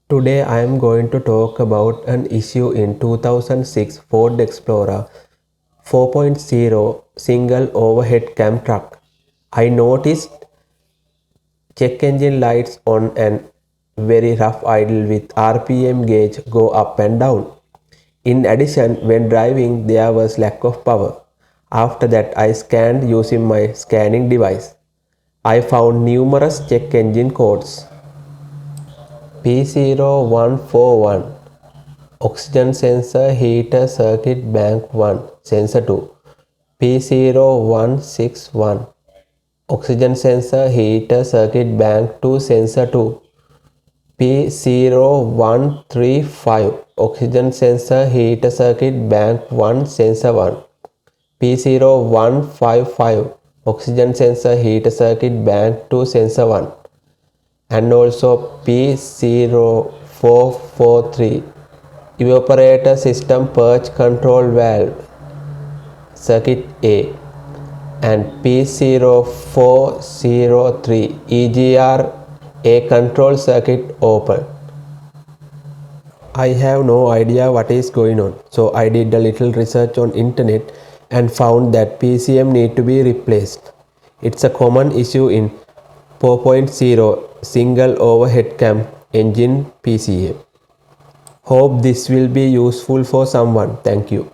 Today I am going to talk about an issue in 2006 Ford Explorer 4.0 single overhead cam truck. I noticed check engine lights on and very rough idle with RPM gauge go up and down. In addition, when driving there was lack of power. After that I scanned using my scanning device. I found numerous check engine codes. P0141 Oxygen sensor heater circuit bank 1 sensor 2. P0161 Oxygen sensor heater circuit bank 2 sensor 2. P0135 Oxygen sensor heater circuit bank 1 sensor 1. P0155 Oxygen sensor heater circuit bank 2 sensor 1. And also P0443 evaporator system purge control valve circuit A and P0403 EGR A control circuit open. I have no idea what is going on, so I did a little research on internet and found that PCM need to be replaced. It's a common issue in 4.0 single overhead cam engine PCM. Hope this will be useful for someone. Thank you.